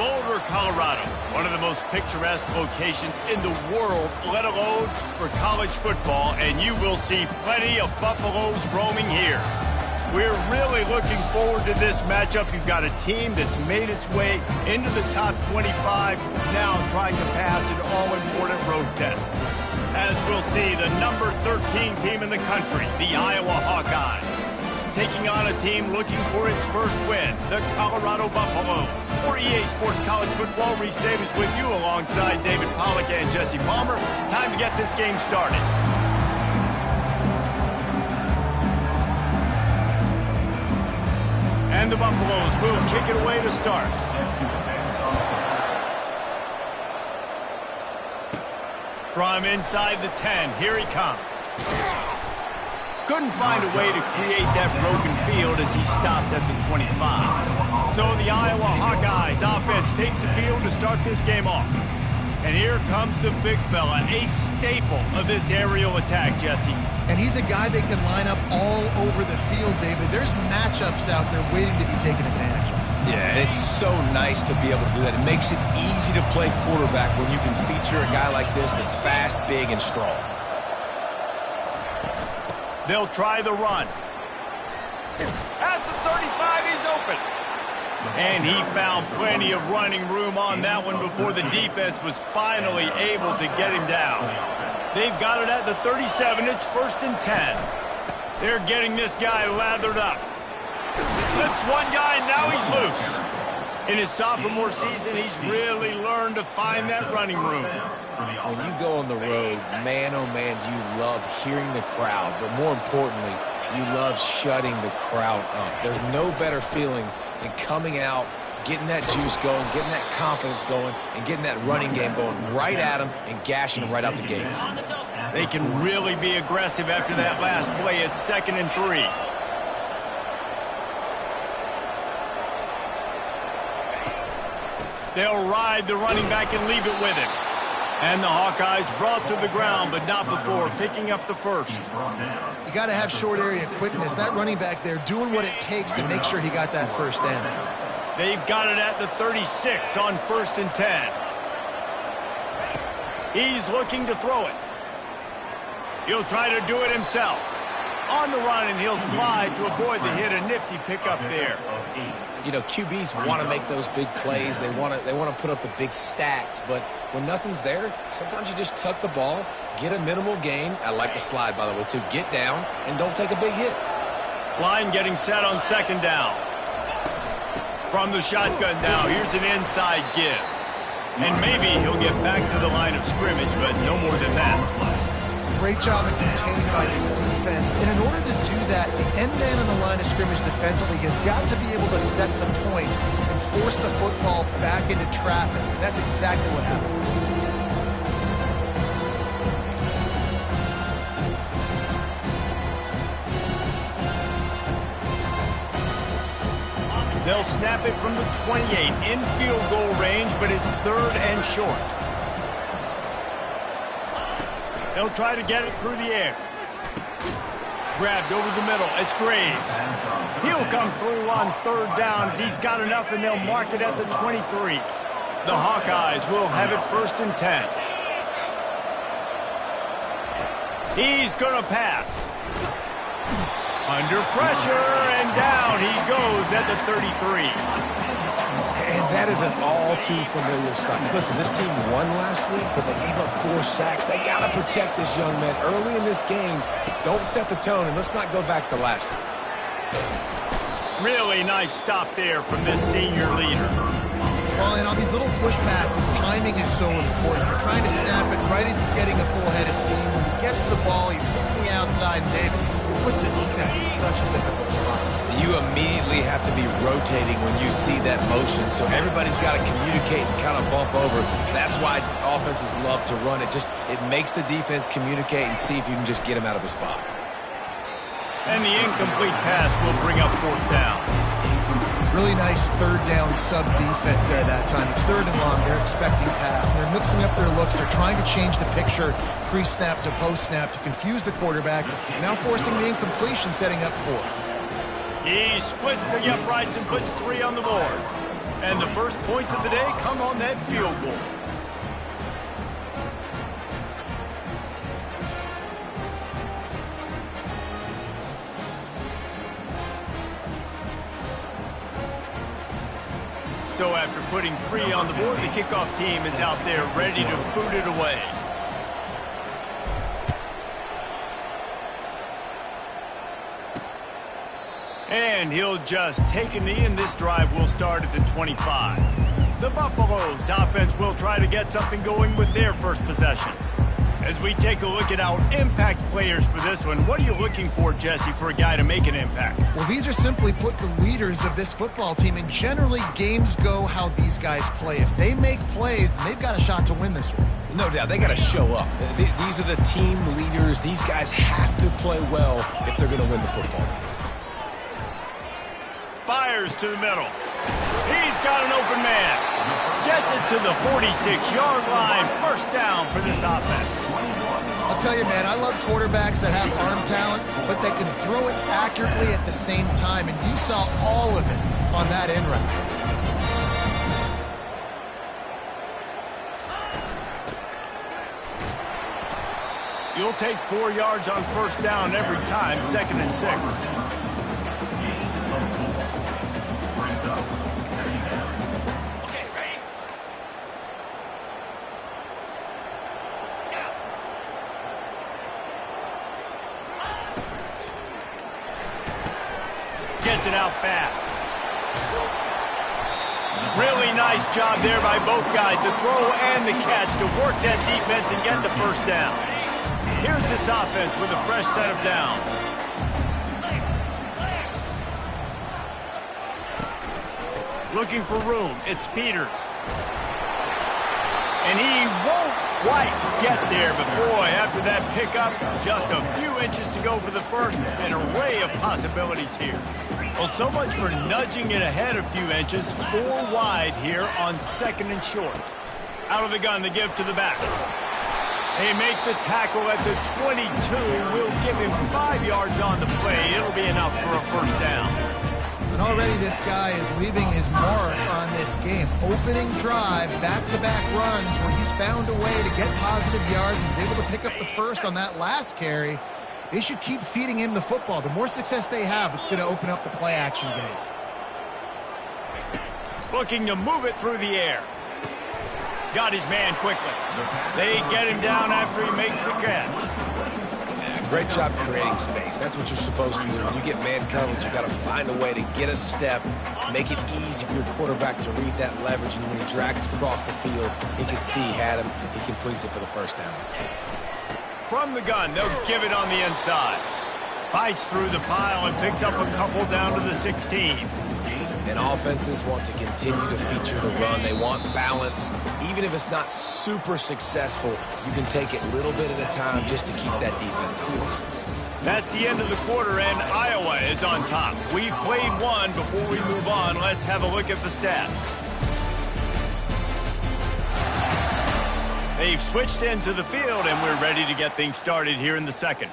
Boulder, Colorado, one of the most picturesque locations in the world, let alone for college football, and you will see plenty of Buffaloes roaming here. We're really looking forward to this matchup. You've got a team that's made its way into the top 25, now trying to pass an all-important road test. As we'll see, the number 13 team in the country, the Iowa Hawkeyes, taking on a team looking for its first win, the Colorado Buffaloes. For EA Sports College Football, Reese Davis with you alongside David Pollack and Jesse Palmer. Time to get this game started. And the Buffaloes will kick it away to start. From inside the 10, here he comes. Couldn't find a way to create that broken field as he stopped at the 25. So the Iowa Hawkeyes offense takes the field to start this game off. And here comes the big fella, a staple of this aerial attack, Jesse. And he's a guy that can line up all over the field, David. There's matchups out there waiting to be taken advantage of. Yeah, and it's so nice to be able to do that. It makes it easy to play quarterback when you can feature a guy like this that's fast, big, and strong. They'll try the run. At the 35, he's open. And he found plenty of running room on that one before the defense was finally able to get him down. They've got it at the 37. It's 1st and 10. They're getting this guy lathered up. Slips one guy, and now he's loose. In his sophomore season, he's really learned to find that running room. When you go on the road, man, oh man, you love hearing the crowd. But more importantly, you love shutting the crowd up. There's no better feeling than coming out, getting that juice going, getting that confidence going, and getting that running game going right at them and gashing them right out the gates. They can really be aggressive after that last play. It's 2nd and 3. They'll ride the running back and leave it with him. And the Hawkeyes brought to the ground, but not before picking up the first. You got to have short area quickness. That running back there doing what it takes to make sure he got that first down. They've got it at the 36 on 1st and 10. He's looking to throw it. He'll try to do it himself. On the run, and he'll slide to avoid the hit. A nifty pickup there. You know, QBs want to make those big plays. They want to put up the big stats. But when nothing's there, sometimes you just tuck the ball, get a minimal gain. I like the slide, by the way, too. Get down and don't take a big hit. Line getting set on 2nd down. From the shotgun now, here's an inside give. And maybe he'll get back to the line of scrimmage, but no more than that. Great job of contained by this defense. And in order to do that, the end man on the line of scrimmage defensively has got to be able to set the point and force the football back into traffic. And that's exactly what happened. They'll snap it from the 28 in field goal range, but it's 3rd and short. They'll try to get it through the air. Grabbed over the middle. It's Graves. He'll come through on 3rd down as he's got enough, and they'll mark it at the 23. The Hawkeyes will have it 1st and 10. He's going to pass. Under pressure, and down he goes at the 33. And that is an all-too-familiar sight. Listen, this team won last week, but they gave up 4 sacks. They got to protect this young man early in this game. Don't set the tone, and let's not go back to last week. Really nice stop there from this senior leader. Well, and on these little push passes, timing is so important. You're trying to snap it right as he's getting a full head of steam. When he gets the ball, he's hitting the outside, and David, it puts the defense in such a difficult spot. You immediately have to be rotating when you see that motion, so everybody's got to communicate and kind of bump over. That's why offenses love to run it. It makes the defense communicate and see if you can just get him out of a spot. And the incomplete pass will bring up 4th down. Really nice 3rd down sub defense there that time. It's 3rd and long. They're expecting pass, and they're mixing up their looks. They're trying to change the picture pre-snap to post-snap to confuse the quarterback, now forcing the incompletion, setting up 4th. He splits the uprights and puts 3 on the board. And the first points of the day come on that field goal. So after putting 3 on the board, the kickoff team is out there ready to boot it away. And he'll just take a knee, and this drive will start at the 25. The Buffaloes offense will try to get something going with their first possession. As we take a look at our impact players for this one, what are you looking for, Jesse, for a guy to make an impact? Well, these are simply put the leaders of this football team, and generally games go how these guys play. If they make plays, then they've got a shot to win this one. No doubt, they got to show up. These are the team leaders. These guys have to play well if they're going to win the football game. Fires to the middle. He's got an open man. Gets it to the 46-yard line. First down for this offense. I'll tell you, man, I love quarterbacks that have arm talent, but they can throw it accurately at the same time, and you saw all of it on that end route. You'll take 4 yards on first down every time, 2nd and 6. Gets it out fast. Really nice job there by both guys, the throw and the catch, to work that defense and get the first down. Here's this offense with a fresh set of downs. Looking for room. It's Peters. And he won't quite get there, but boy, after that pickup, just a few inches to go for the first. An array of possibilities here. Well, so much for nudging it ahead a few inches. 4 wide here on 2nd and short. Out of the gun, the give to the back. They make the tackle at the 22. We'll give him 5 yards on the play. It'll be enough for a first down. And already this guy is leaving his mark on this game. Opening drive, back-to-back runs where he's found a way to get positive yards. He was able to pick up the first on that last carry. They should keep feeding him the football. The more success they have, it's going to open up the play-action game. Looking to move it through the air. Got his man quickly. They get him down after he makes the catch. Great job creating space. That's what you're supposed to do. When you get man coverage, you got to find a way to get a step, make it easy for your quarterback to read that leverage, and when he drags across the field, he can see he had him. He completes it for the first down. From the gun, they'll give it on the inside. Fights through the pile and picks up a couple down to the 16. And offenses want to continue to feature the run. They want balance. Even if it's not super successful, you can take it little bit at a time just to keep that defense honest. That's the end of the quarter, and Iowa is on top. We've played one. Before we move on, let's have a look at the stats. They've switched into the field, and we're ready to get things started here in the second.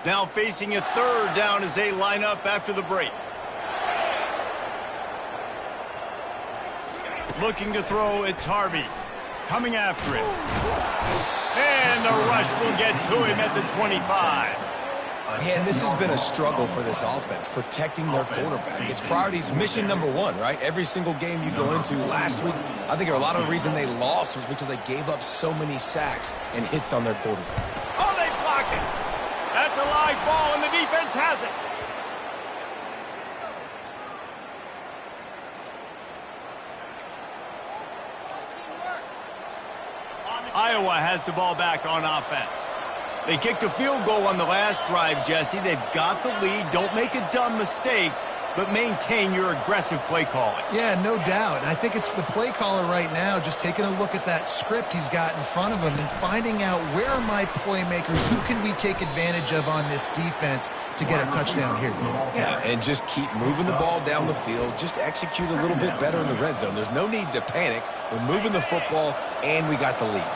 Now facing a 3rd down as they line up after the break. Looking to throw, it's Harvey. Coming after it. And the rush will get to him at the 25. Man, this has been a struggle for this offense, protecting their quarterback. It's priorities, mission number 1, right? Every single game you go into. Last week, I think a lot of the reason they lost was because they gave up so many sacks and hits on their quarterback. Oh, they blocked it. That's a live ball, and the defense has it. Iowa has the ball back on offense. They kicked a field goal on the last drive, Jesse. They've got the lead. Don't make a dumb mistake, but maintain your aggressive play calling. Yeah, no doubt. And I think it's the play caller right now just taking a look at that script he's got in front of him and finding out where are my playmakers, who can we take advantage of on this defense to get a touchdown here. Yeah, and just keep moving the ball down the field. Just execute a little bit better in the red zone. There's no need to panic. We're moving the football, and we got the lead.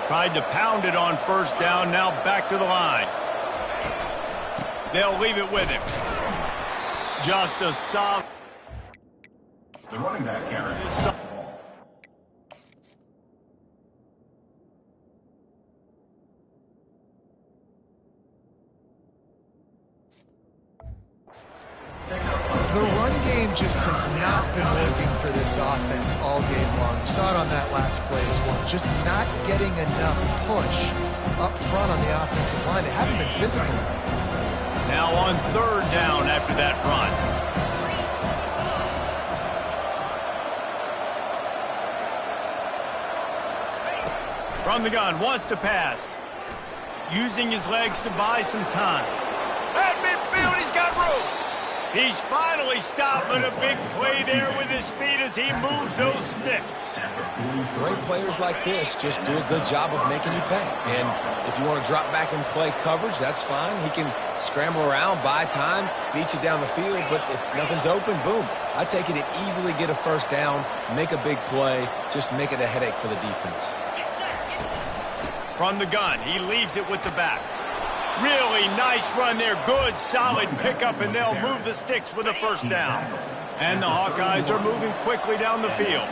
Tried to pound it on first down, now back to the line. They'll leave it with him. Just a solid. The running back carry. The run game just has not been working for this offense all game long. We saw it on that last play as well. Just not getting enough push up front on the offensive line. They haven't been physical. Now on third down after that run. From the gun, wants to pass. Using his legs to buy some time. At midfield, he's got room. He's finally stopped with a big play there with his feet as he moves those sticks. Great players like this just do a good job of making you pay. And if you want to drop back and play coverage, that's fine. He can scramble around, buy time, beat you down the field. But if nothing's open, boom. I take it to easily get a first down, make a big play, just make it a headache for the defense. From the gun, he leaves it with the back. Really nice run there. Good, solid pickup, and they'll move the sticks with a first down. And the Hawkeyes are moving quickly down the field.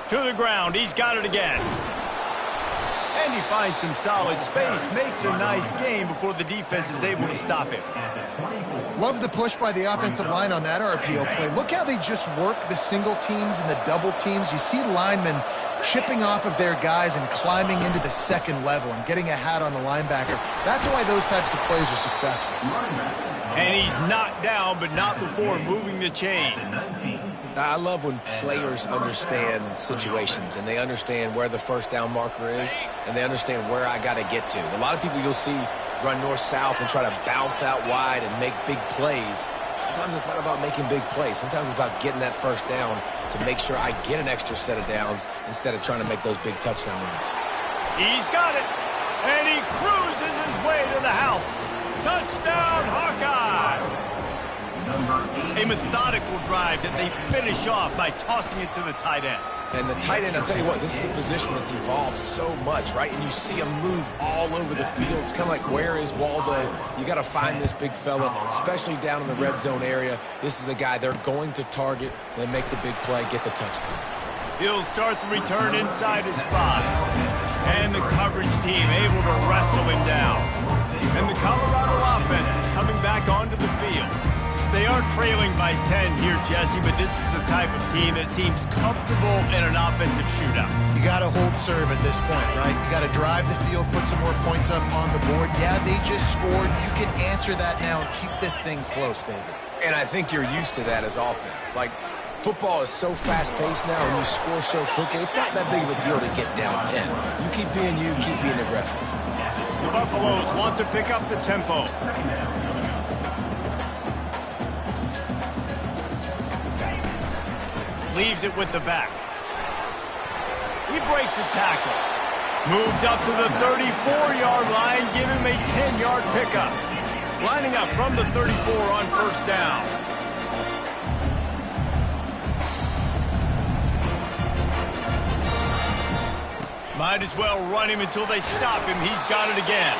To the ground. He's got it again. And he finds some solid space, makes a nice gain before the defense is able to stop him. Love the push by the offensive line on that RPO play. Look how they just work the single teams and the double teams. You see linemen chipping off of their guys and climbing into the second level and getting a hat on the linebacker. That's why those types of plays are successful. And he's knocked down, but not before moving the chains. I love when players understand situations and they understand where the first down marker is and they understand where I got to get to. A lot of people you'll see run north-south and try to bounce out wide and make big plays. Sometimes it's not about making big plays. Sometimes it's about getting that first down to make sure I get an extra set of downs instead of trying to make those big touchdown runs. He's got it, and he cruises his way to the house. Touchdown, Hawkeye! A methodical drive that they finish off by tossing it to the tight end. And the tight end, I'll tell you what, this is a position that's evolved so much, right? And you see him move all over the field. It's kind of like, where is Waldo? You got to find this big fella, especially down in the red zone area. This is the guy they're going to target, then make the big play, get the touchdown. He'll start the return inside his 5. And the coverage team able to wrestle him down. And the Colorado offense is coming back onto the field. They are trailing by 10 here, Jesse, but this is the type of team that seems comfortable in an offensive shootout. You got to hold serve at this point, right? You got to drive the field, put some more points up on the board. Yeah, they just scored. You can answer that now and keep this thing close, David. And I think you're used to that as offense. Like, football is so fast-paced now and you score so quickly, it's not that big of a deal to get down 10. You keep being you, keep being aggressive. The Buffaloes want to pick up the tempo. Leaves it with the back. He breaks a tackle. Moves up to the 34-yard line, give him a 10-yard pickup. Lining up from the 34 on first down. Might as well run him until they stop him. He's got it again.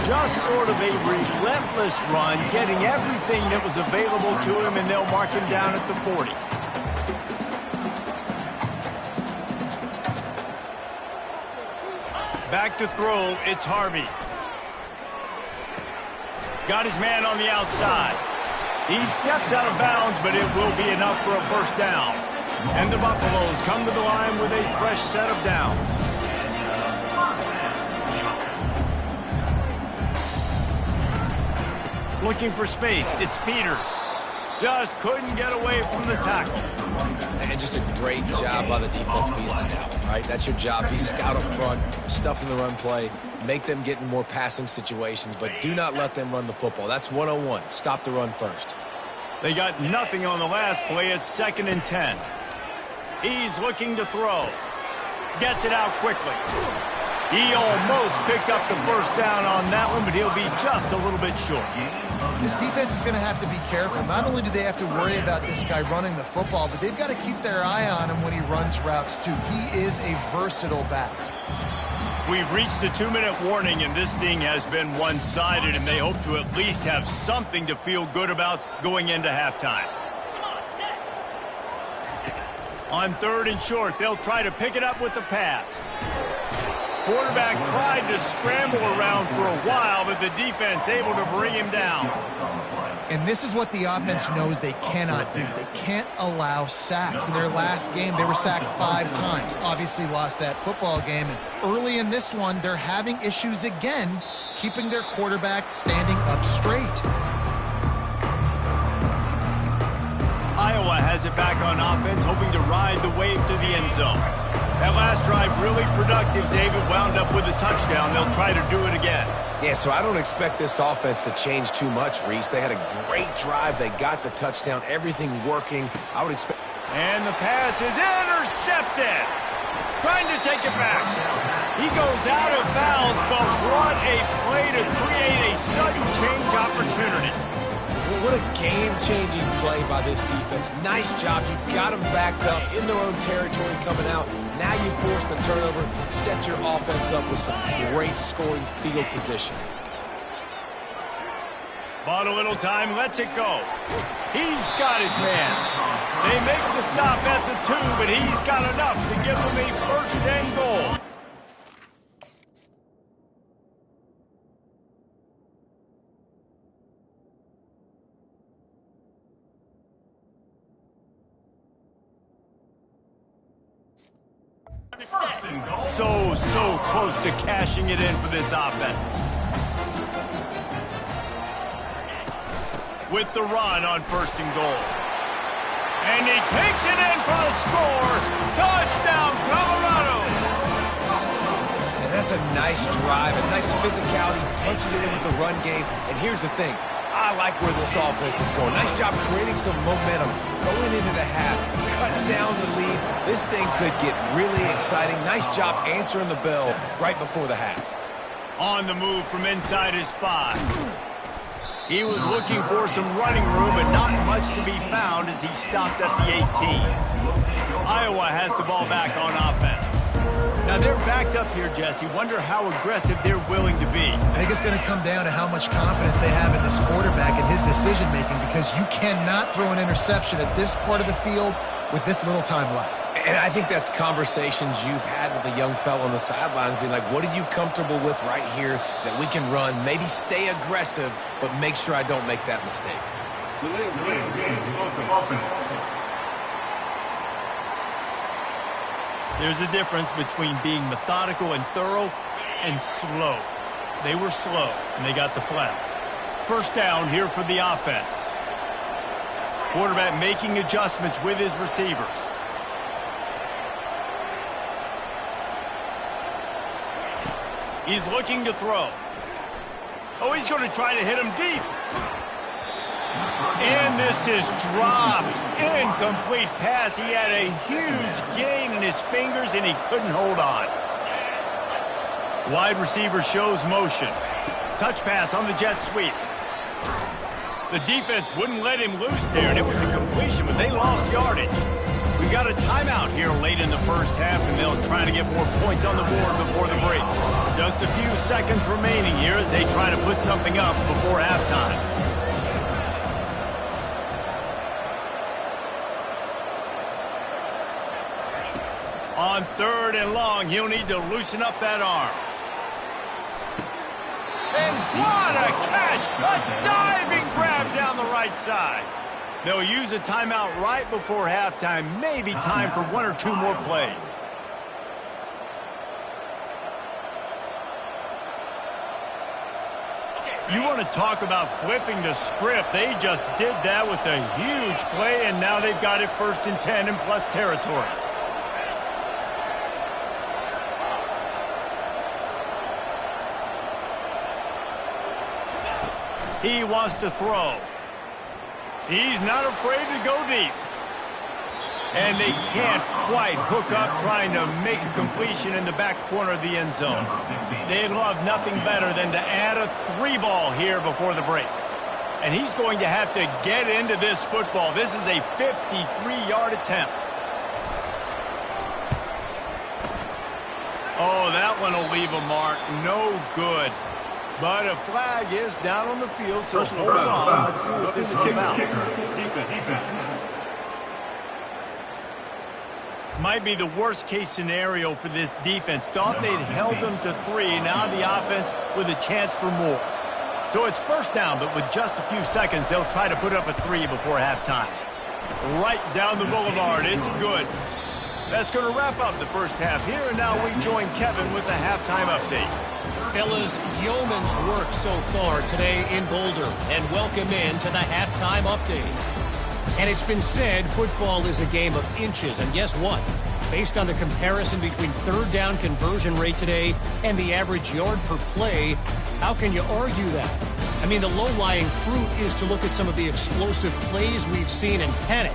Just sort of a relentless run, getting everything that was available to him, and they'll mark him down at the 40. Back to throw, it's Harvey. Got his man on the outside. He steps out of bounds, but it will be enough for a first down. And the Buffaloes come to the line with a fresh set of downs. Looking for space, it's Peters. Just couldn't get away from the tackle. And just a great job by the defense being stout, right? That's your job. Be stout up front, stuff in the run play, make them get in more passing situations, but do not let them run the football. That's 101. Stop the run first. They got nothing on the last play. It's 2nd and 10. He's looking to throw. Gets it out quickly. He almost picked up the first down on that one, but he'll be just a little bit short. This defense is going to have to be careful. Not only do they have to worry about this guy running the football, but they've got to keep their eye on him when he runs routes, too. He is a versatile back. We've reached the 2-minute warning, and this thing has been one-sided, and they hope to at least have something to feel good about going into halftime. On 3rd and short, they'll try to pick it up with the pass. Quarterback tried to scramble around for a while, but the defense able to bring him down. And this is what the offense knows they cannot do. They can't allow sacks. In their last game, they were sacked 5 times. Obviously lost that football game. And early in this one, they're having issues again, keeping their quarterback standing up straight. Iowa has it back on offense, hoping to ride the wave to the end zone. That last drive really productive. David wound up with a touchdown. They'll try to do it again. Yeah, so I don't expect this offense to change too much, Reese. They had a great drive. They got the touchdown. Everything working. I would expect... And the pass is intercepted. Trying to take it back. He goes out of bounds, but what a play to create a sudden change opportunity. What a game-changing play by this defense. Nice job. You got them backed up in their own territory coming out. Now you force the turnover, set your offense up with some great scoring field position. Bought a little time, lets it go. He's got his man. They make the stop at the 2, but he's got enough to give them a 1st and goal. So close to cashing it in for this offense. With the run on 1st and goal. And he takes it in for a score. Touchdown, Colorado! And that's a nice drive, a nice physicality, punching it in with the run game. And here's the thing. I like where this offense is going. Nice job creating some momentum going into the half, cutting down the lead. This thing could get really exciting. Nice job answering the bell right before the half. On the move from inside his 5. He was looking for some running room, but not much to be found as he stopped at the 18. Iowa has the ball back on offense. Now they're backed up here, Jesse. Wonder how aggressive they're willing to be. I think it's going to come down to how much confidence they have in this quarterback and his decision-making, because you cannot throw an interception at this part of the field with this little time left. And I think that's conversations you've had with a young fellow on the sidelines, being like, what are you comfortable with right here that we can run? Maybe stay aggressive, but make sure I don't make that mistake. There's a difference between being methodical and thorough and slow. They were slow, and they got the flag. 1st down here for the offense. Quarterback making adjustments with his receivers. He's looking to throw. Oh, he's going to try to hit him deep. And this is dropped. Incomplete pass. He had a huge gain in his fingers, and he couldn't hold on. Wide receiver shows motion. Touch pass on the jet sweep. The defense wouldn't let him loose there, and it was a completion, but they lost yardage. We got a timeout here late in the 1st half, and they'll try to get more points on the board before the break. Just a few seconds remaining here as they try to put something up before halftime. On 3rd and long, he'll need to loosen up that arm. And what a catch! A diving grab down the right side. They'll use a timeout right before halftime. Maybe time for 1 or 2 more plays. You want to talk about flipping the script. They just did that with a huge play, and now they've got it 1st and 10 in plus territory. He wants to throw. He's not afraid to go deep. And they can't quite hook up trying to make a completion in the back corner of the end zone. They'd love nothing better than to add a 3 ball here before the break. And he's going to have to get into this football. This is a 53-yard attempt. Oh, that one will leave a mark. No good. But a flag is down on the field, so hold on. Let's see what this is about. Might be the worst-case scenario for this defense. Thought they'd held them to 3. Now the offense with a chance for more. So it's first down, but with just a few seconds, they'll try to put up a 3 before halftime. Right down the boulevard. It's good. That's going to wrap up the first half here, and now we join Kevin with the halftime update. Fellas, yeoman's work so far today in Boulder, and welcome in to the halftime update. And it's been said football is a game of inches, and guess what? Based on the comparison between third down conversion rate today and the average yard per play, how can you argue that? I mean, the low-lying fruit is to look at some of the explosive plays we've seen and panic.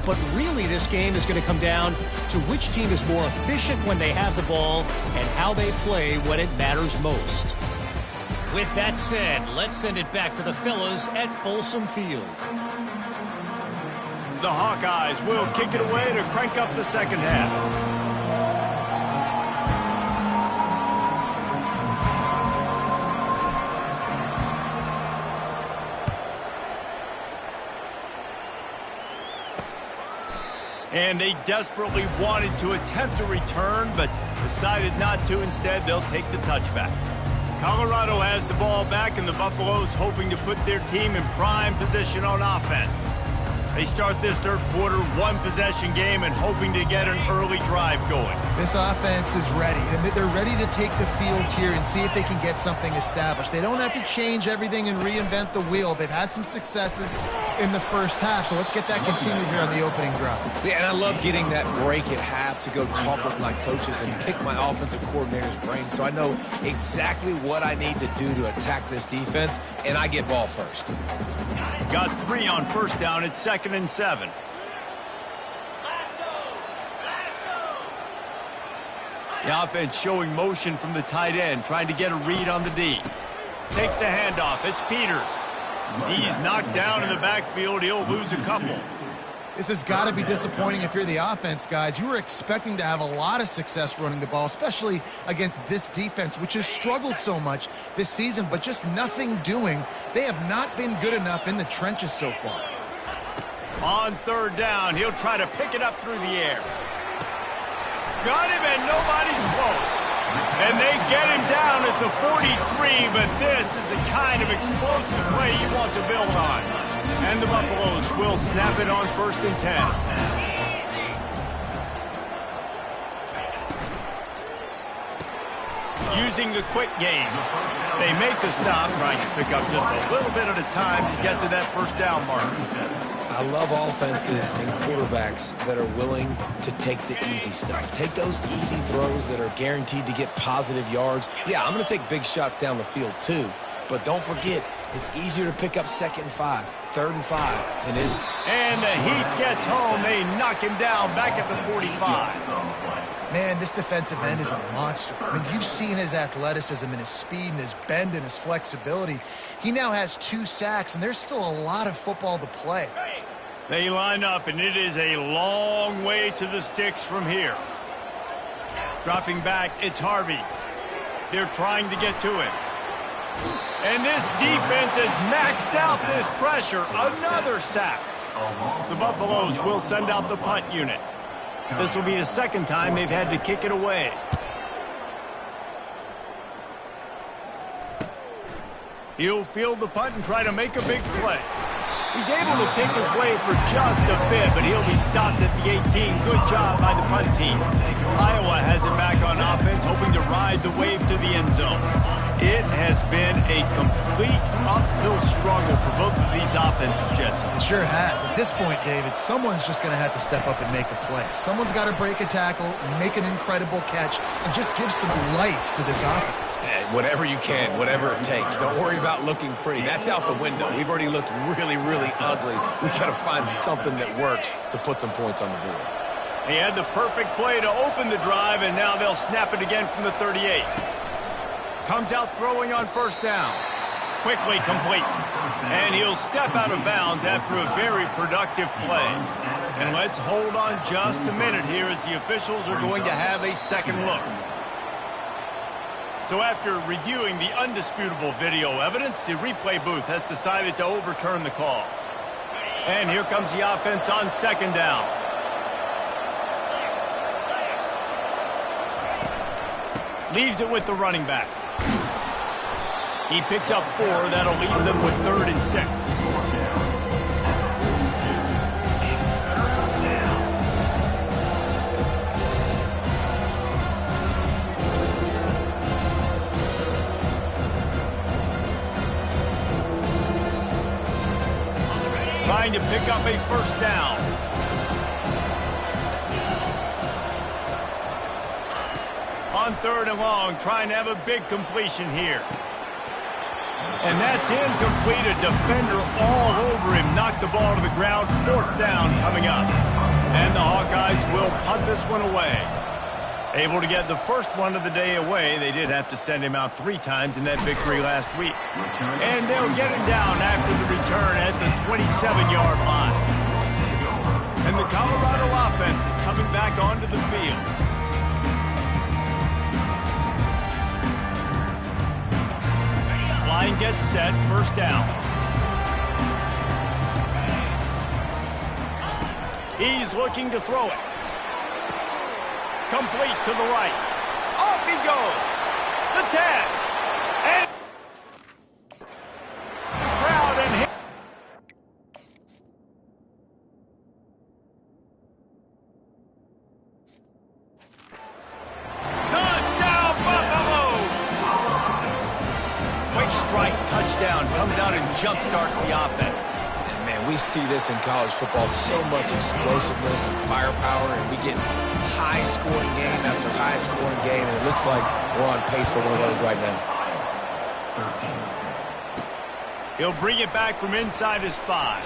But really, this game is going to come down to which team is more efficient when they have the ball and how they play when it matters most. With that said, let's send it back to the fellas at Folsom Field. The Hawkeyes will kick it away to crank up the second half. And they desperately wanted to attempt a return, but decided not to. Instead, they'll take the touchback. Colorado has the ball back, and the Buffaloes hoping to put their team in prime position on offense. They start this third quarter one-possession game and hoping to get an early drive going. This offense is ready, and they're ready to take the field here and see if they can get something established. They don't have to change everything and reinvent the wheel. They've had some successes in the first half, so let's get that continued here on the opening drive. Yeah, and I love getting that break at half to go talk with my coaches and pick my offensive coordinator's brain so I know exactly what I need to do to attack this defense, and I get ball first. Got 3 on first down. It's 2nd and 7. The offense showing motion from the tight end, trying to get a read on the D. Takes the handoff. It's Peters. He's knocked down in the backfield. He'll lose a couple. This has got to be disappointing if you're the offense, guys. You were expecting to have a lot of success running the ball, especially against this defense, which has struggled so much this season, but just nothing doing. They have not been good enough in the trenches so far. On third down, he'll try to pick it up through the air. Got him, and nobody's close. And they get him down at the 43, but this is the kind of explosive play you want to build on. And the Buffaloes will snap it on 1st and 10. Using the quick game. They make the stop, trying to pick up just a little bit at a time to get to that first down mark. I love offenses and quarterbacks that are willing to take the easy stuff. Take those easy throws that are guaranteed to get positive yards. Yeah, I'm going to take big shots down the field too. But don't forget, it's easier to pick up 2nd and 5, 3rd and 5 than is. And the Heat gets home. They knock him down back at the 45. Man, this defensive end is a monster. I mean, you've seen his athleticism and his speed and his bend and his flexibility. He now has 2 sacks, and there's still a lot of football to play. They line up, and it is a long way to the sticks from here. Dropping back, it's Harvey. They're trying to get to him. And this defense has maxed out this pressure. Another sack. The Buffaloes will send out the punt unit. This will be the 2nd time they've had to kick it away. He'll field the punt and try to make a big play. He's able to pick his way for just a bit, but he'll be stopped at the 18. Good job by the punt team. Iowa has it back on offense, hoping to ride the wave to the end zone. It has been a complete uphill struggle for both of these offenses, Jesse. It sure has. At this point, David, someone's just going to have to step up and make a play. Someone's got to break a tackle, make an incredible catch, and just give some life to this offense. Whatever you can, whatever it takes. Don't worry about looking pretty. That's out the window. We've already looked really, really ugly. We've got to find something that works to put some points on the board. He had the perfect play to open the drive, and now they'll snap it again from the 38. Comes out throwing on first down. Quickly complete. And he'll step out of bounds after a very productive play. And let's hold on just a minute here as the officials are going to have a second look. So after reviewing the undisputable video evidence, the replay booth has decided to overturn the call. And here comes the offense on second down. Leaves it with the running back. He picks up 4. That'll leave them with 3rd and 6. Trying to pick up a first down. On 3rd and long, trying to have a big completion here. And that's incomplete. A defender all over him. Knocked the ball to the ground. 4th down coming up. And the Hawkeyes will punt this one away. Able to get the first one of the day away. They did have to send him out 3 times in that victory last week. And they'll get him down after the return at the 27-yard line. And the Colorado offense is coming back onto the field. Line gets set, first down. He's looking to throw it. Complete to the right. Off he goes. The 10. And the crowd and him. Touchdown, Buffaloes! Quick strike, touchdown, comes out and jumpstarts the offense. And man, we see this in college football, so much explosiveness and firepower, and we get high-scoring game after high-scoring game, and it looks like we're on pace for one of those right now. He'll bring it back from inside his 5.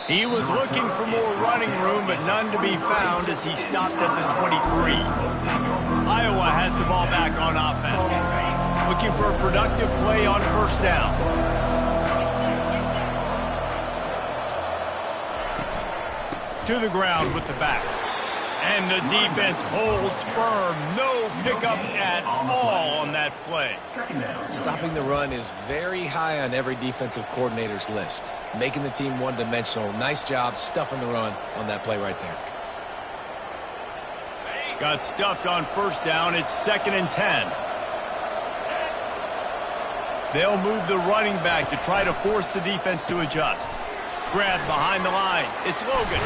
He was looking for more running room, but none to be found as he stopped at the 23. Iowa has the ball back on offense. Looking for a productive play on first down. To the ground with the back. And the defense holds firm. No pickup at all on that play. Stopping the run is very high on every defensive coordinator's list. Making the team one-dimensional. Nice job stuffing the run on that play right there. Got stuffed on first down. It's 2nd and 10. They'll move the running back to try to force the defense to adjust. Grab behind the line. It's Logan.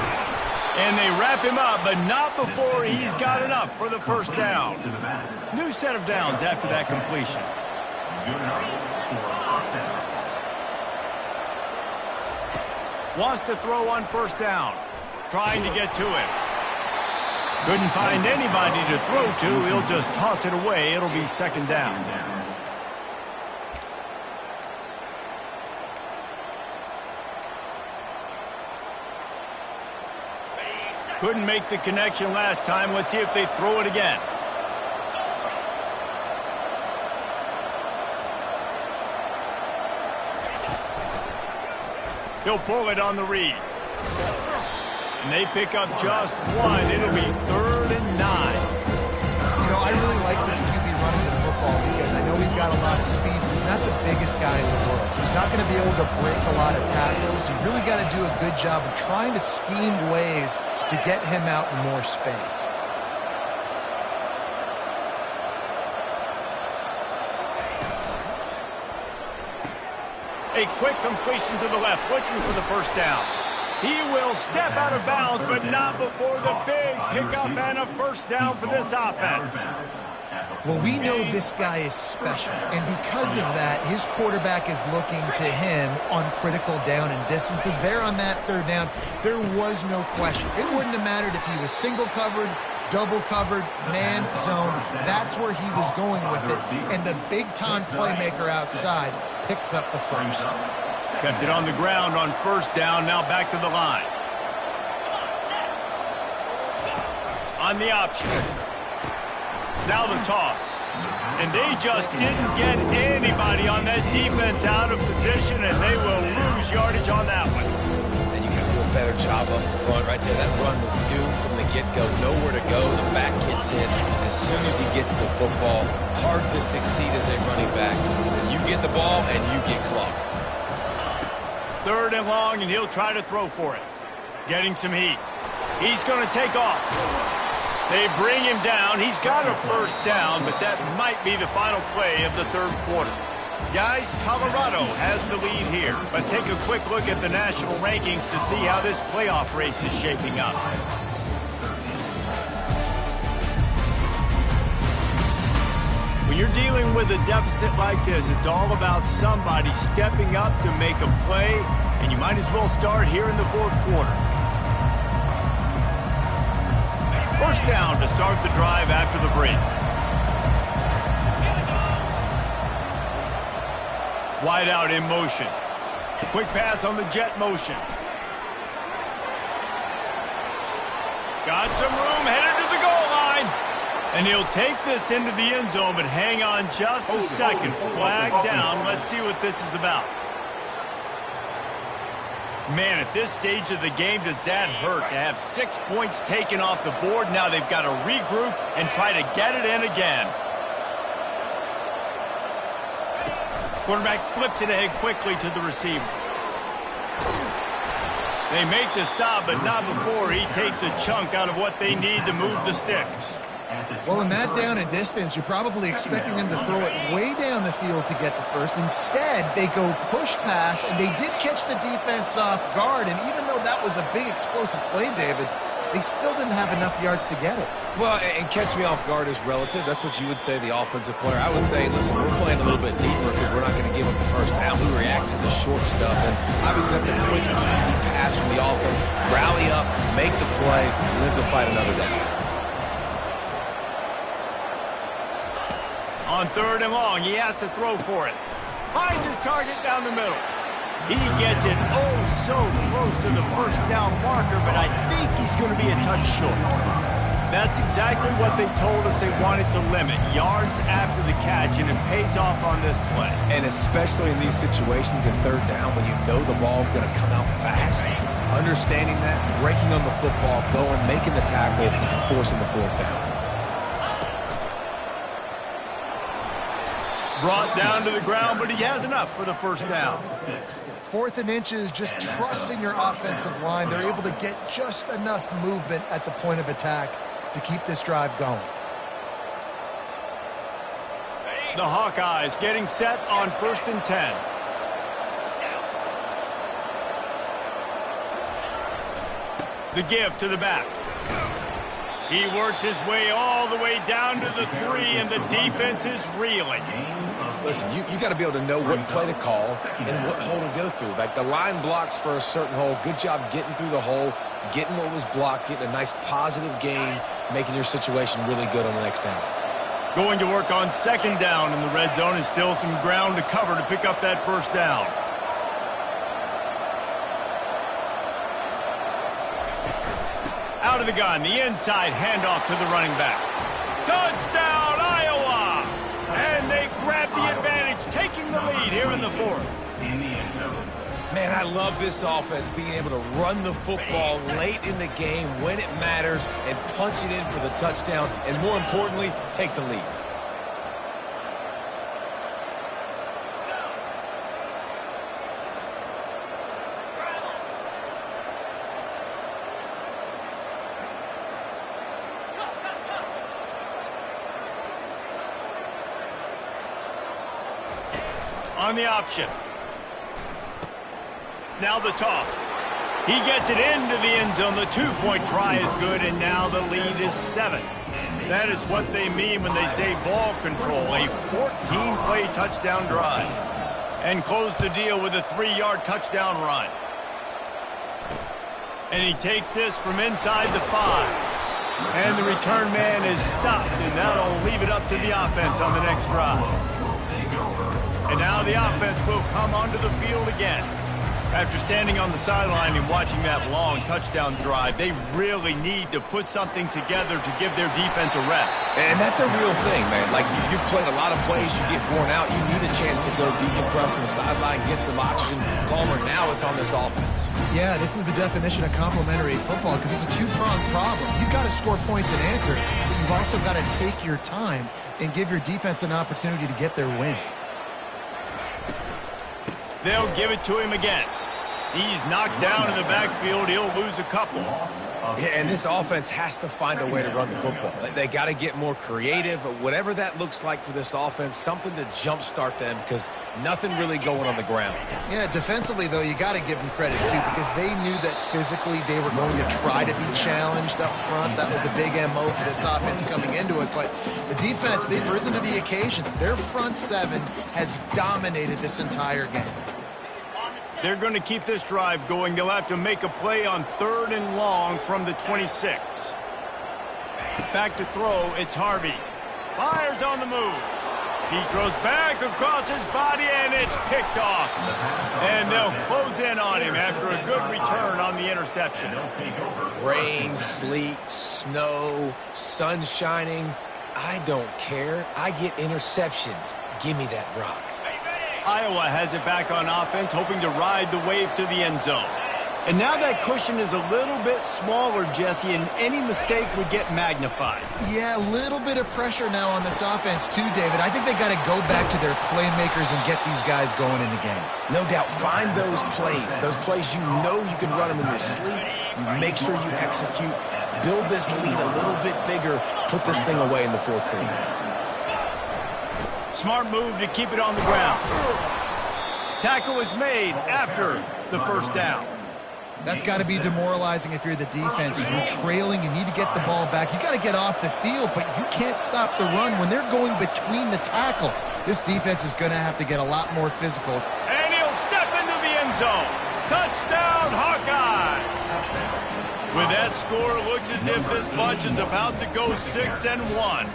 And they wrap him up, but not before he's got enough for the first down. New set of downs after that completion. Wants to throw on first down. Trying to get to him. Couldn't find anybody to throw to. He'll just toss it away. It'll be 2nd down. Couldn't make the connection last time. Let's see if they throw it again. He'll pull it on the read. And they pick up just 1. It'll be 3rd and 9. You know, I really like this QB running the football because I know he's got a lot of speed, but he's not the biggest guy in the world. So he's not going to be able to break a lot of tackles. You really got to do a good job of trying to scheme ways to get him out in more space. A quick completion to the left, looking for the first down. He will step out of bounds, but not before the big pickup and a first down for this offense. Well, we know this guy is special, and because of that, his quarterback is looking to him on critical down and distances. There on that 3rd down, there was no question. It wouldn't have mattered if he was single covered, double covered, man, zone. That's where he was going with it, and the big-time playmaker outside picks up the first. Kept it on the ground on first down, now back to the line. On the option. Now the toss. And they just didn't get anybody on that defense out of position, and they will lose yardage on that one. And you got to do a better job up front right there. That run was doomed from the get-go. Nowhere to go. The back gets hit. As soon as he gets the football, hard to succeed as a running back. When you get the ball and you get clocked. 3rd and long, and he'll try to throw for it. Getting some heat. He's going to take off. They bring him down. He's got a first down, but that might be the final play of the 3rd quarter. Guys, Colorado has the lead here. Let's take a quick look at the national rankings to see how this playoff race is shaping up. When you're dealing with a deficit like this, it's all about somebody stepping up to make a play, and you might as well start here in the 4th quarter. First down to start the drive after the break. Wide out in motion. Quick pass on the jet motion. Got some room, headed to the goal line. And he'll take this into the end zone, but hang on just a second. Flag down. Let's see what this is about. Man, at this stage of the game, does that hurt to have 6 points taken off the board? Now they've got to regroup and try to get it in again. Quarterback flips it ahead quickly to the receiver. They make the stop, but not before he takes a chunk out of what they need to move the sticks. Well, in that down and distance, you're probably expecting them to throw it way down the field to get the first. Instead, they go push pass, and they did catch the defense off guard. And even though that was a big explosive play, David, they still didn't have enough yards to get it. Well, and catch me off guard is relative. That's what you would say, the offensive player. I would say, listen, we're playing a little bit deeper because we're not going to give up the first down. We react to the short stuff, and obviously that's a quick, easy pass from the offense. Rally up, make the play, live to fight another down. On 3rd and long, he has to throw for it. Finds his target down the middle. He gets it oh so close to the first down marker, but I think he's going to be a touch short. That's exactly what they told us they wanted to limit, yards after the catch, and it pays off on this play. And especially in these situations in 3rd down when you know the ball's going to come out fast, understanding that, breaking on the football, going, making the tackle, and forcing the 4th down. Brought down to the ground, but he has enough for the first down. 4th and inches, just trusting your offensive line. They're able to get just enough movement at the point of attack to keep this drive going. The Hawkeyes getting set on 1st and 10. The give to the back. He works his way all the way down to the 3, and the defense is reeling. Listen, you got to be able to know what play to call and what hole to go through. Like the line blocks for a certain hole. Good job getting through the hole, getting what was blocked, getting a nice positive gain, making your situation really good on the next down. Going to work on 2nd down in the red zone, and still some ground to cover to pick up that first down. Out of the gun, the inside handoff to the running back. Touchdown, Iowa! And they grab the advantage, taking the lead here in the 4th. Man, I love this offense, being able to run the football late in the game when it matters and punch it in for the touchdown, and more importantly, take the lead. On the option. Now the toss. He gets it into the end zone. The 2-point try is good, and now the lead is 7. That is what they mean when they say ball control, a 14-play touchdown drive. And close the deal with a 3-yard touchdown run. And he takes this from inside the 5. And the return man is stopped, and that'll leave it up to the offense on the next drive. And now the offense will come onto the field again. After standing on the sideline and watching that long touchdown drive, they really need to put something together to give their defense a rest. And that's a real thing, man. Like, you've played a lot of plays, you get worn out, you need a chance to go decompress on the sideline, get some oxygen. Palmer, now it's on this offense. Yeah, this is the definition of complementary football because it's a two-pronged problem. You've got to score points and answer, but you've also got to take your time and give your defense an opportunity to get their win. They'll give it to him again. He's knocked down in the backfield. He'll lose a couple. Yeah, and this offense has to find a way to run the football. They got to get more creative, whatever that looks like for this offense, something to jumpstart them because nothing really going on the ground. Yeah, defensively, though, you got to give them credit, too, because they knew that physically they were going to try to be challenged up front. That was a big MO for this offense coming into it. But the defense, they've risen to the occasion. Their front seven has dominated this entire game. They're going to keep this drive going. They'll have to make a play on 3rd and long from the 26. Back to throw, it's Harvey. Fires on the move. He throws back across his body, and it's picked off. And they'll close in on him after a good return on the interception. Rain, sleet, snow, sun shining. I don't care. I get interceptions. Give me that rock. Iowa has it back on offense, hoping to ride the wave to the end zone. And now that cushion is a little bit smaller, Jesse, and any mistake would get magnified. Yeah, a little bit of pressure now on this offense too, David. I think they got to go back to their playmakers and get these guys going in the game. No doubt. Find those plays you know you can run them in your sleep. You make sure you execute. Build this lead a little bit bigger. Put this thing away in the 4th quarter. Smart move to keep it on the ground. Tackle is made after the first down. That's got to be demoralizing if you're the defense. You're trailing. You need to get the ball back. You got to get off the field, but you can't stop the run when they're going between the tackles. This defense is going to have to get a lot more physical. And he'll step into the end zone. Touchdown, Hawkeye! With that score, it looks as if this bunch is about to go 6-1.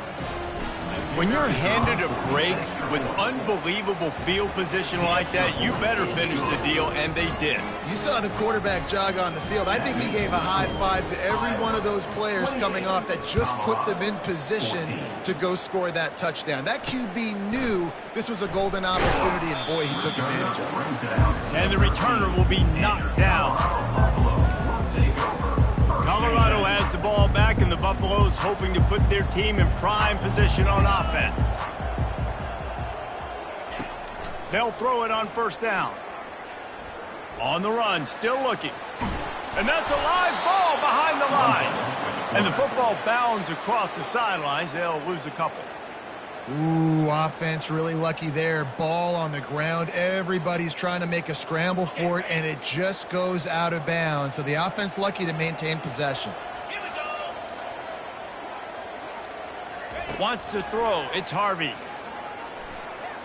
When you're handed a break with unbelievable field position like that, you better finish the deal, and they did. You saw the quarterback jog on the field. I think he gave a high five to every one of those players coming off that just put them in position to go score that touchdown. That QB knew this was a golden opportunity, and boy, he took advantage of it. And the returner will be knocked down. Colorado has the ball back, and the Buffaloes hoping to put their team in prime position on offense. They'll throw it on 1st down. On the run, still looking. And that's a live ball behind the line. And the football bounds across the sidelines. They'll lose a couple. Ooh, offense really lucky there. Ball on the ground. Everybody's trying to make a scramble for it, and it just goes out of bounds. So the offense lucky to maintain possession. Wants to throw. It's Harvey.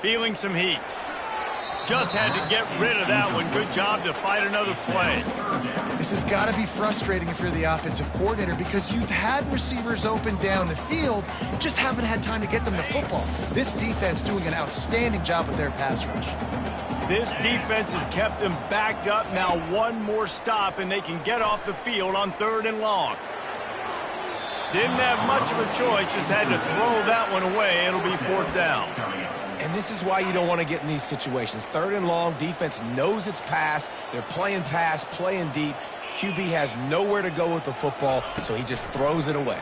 Feeling some heat. Just had to get rid of that one. Good job to fight another play. This has got to be frustrating if you're the offensive coordinator because you've had receivers open down the field, just haven't had time to get them the football. This defense doing an outstanding job with their pass rush. This defense has kept them backed up. Now one more stop, and they can get off the field on 3rd and long. Didn't have much of a choice, just had to throw that one away. It'll be 4th down. And this is why you don't want to get in these situations. 3rd and long, defense knows it's pass. They're playing pass, playing deep. QB has nowhere to go with the football, so he just throws it away.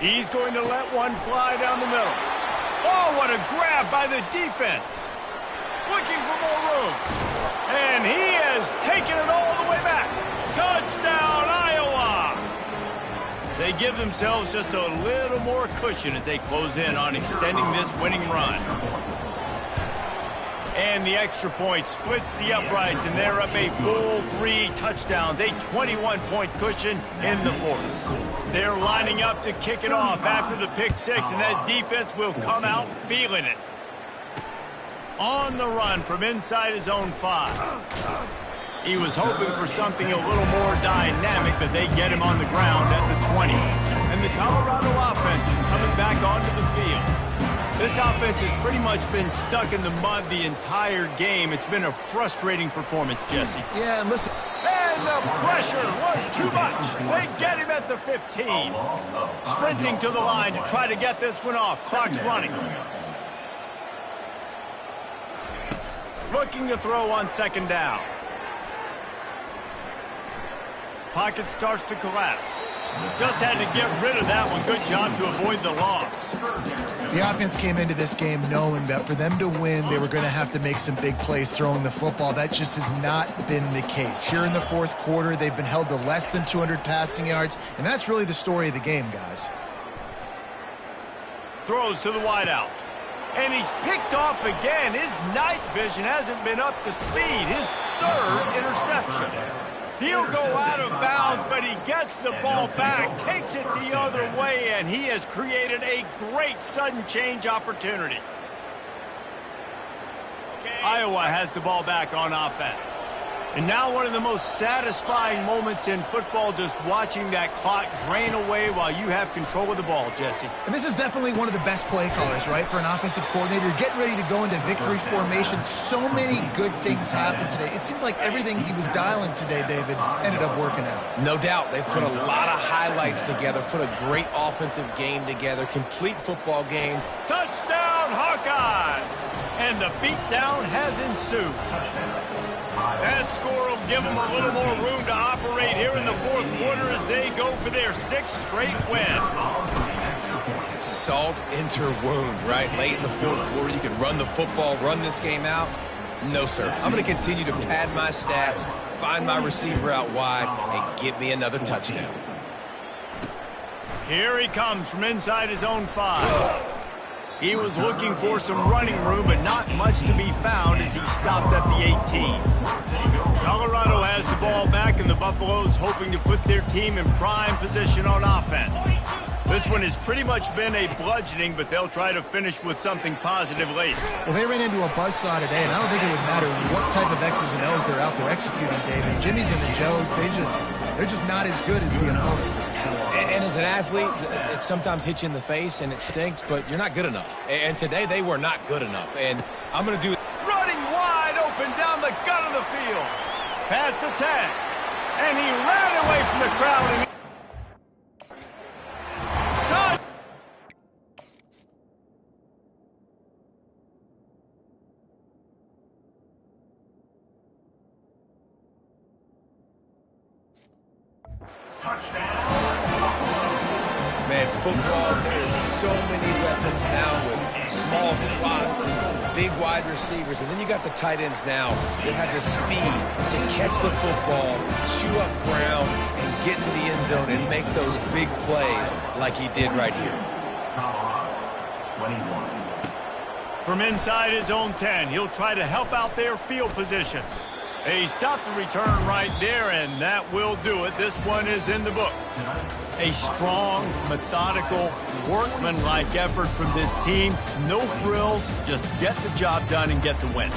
He's going to let one fly down the middle. Oh, what a grab by the defense. Looking for more room. And he has taken it all the way back. Touchdown, Iowa! They give themselves just a little more cushion as they close in on extending this winning run. And the extra point splits the uprights, and they're up a full 3 touchdowns, a 21-point cushion in the 4th. They're lining up to kick it off after the pick 6, and that defense will come out feeling it. On the run from inside his own 5. He was hoping for something a little more dynamic, but they get him on the ground at the 20. And And the Colorado offense is coming back onto the field. This offense has pretty much been stuck in the mud the entire game. It's been a frustrating performance, Jesse. Yeah, and listen. And the pressure was too much. They get him at the 15. Sprinting to the line to try to get this one off. Clock's running. Looking to throw on second down. Pocket starts to collapse. Just had to get rid of that one. Good job to avoid the loss. The offense came into this game knowing that for them to win, they were going to have to make some big plays throwing the football. That just has not been the case. Here in the fourth quarter, they've been held to less than 200 passing yards, and that's really the story of the game, guys. Throws to the wideout. And he's picked off again. His night vision hasn't been up to speed. His third interception. He'll go out of bounds, but he gets the ball back, takes it the other way, and he has created a great sudden change opportunity. Iowa has the ball back on offense. And now one of the most satisfying moments in football, just watching that clock drain away while you have control of the ball, Jesse. And this is definitely one of the best play callers, right, for an offensive coordinator. You're getting ready to go into victory formation. So many good things happened today. It seemed like everything he was dialing today, David, ended up working out. No doubt. They've put a lot of highlights together, put a great offensive game together, complete football game. Touchdown, Hawkeye! And the beatdown has ensued. That score will give them a little more room to operate here in the fourth quarter as they go for their sixth straight win. Salt into wound, right? Late in the fourth quarter, you can run the football, run this game out. No, sir. I'm going to continue to pad my stats, find my receiver out wide, and get me another touchdown. Here he comes from inside his own 5. He was looking for some running room, but not much to be found as he stopped at the 18. Colorado has the ball back, and the Buffaloes hoping to put their team in prime position on offense. This one has pretty much been a bludgeoning, but they'll try to finish with something positive later. Well, they ran into a buzzsaw today, and I don't think it would matter what type of X's and O's they're out there executing, David. Jimmy's and the Joes, they're just not as good as the opponent. And as an athlete, it sometimes hits you in the face and it stinks, but you're not good enough. And today they were not good enough. And I'm going to do... Running wide open down the gut of the field. Past the 10. And he ran away from the crowd. And Man, football, there's so many weapons now with small slots and big wide receivers. And then you got the tight ends now that have the speed to catch the football, chew up ground, and get to the end zone and make those big plays like he did right here. from inside his own 10, he'll try to help out their field position. He stopped the return right there, and that will do it. This one is in the book. A strong, methodical, workmanlike effort from this team. No frills, just get the job done and get the win.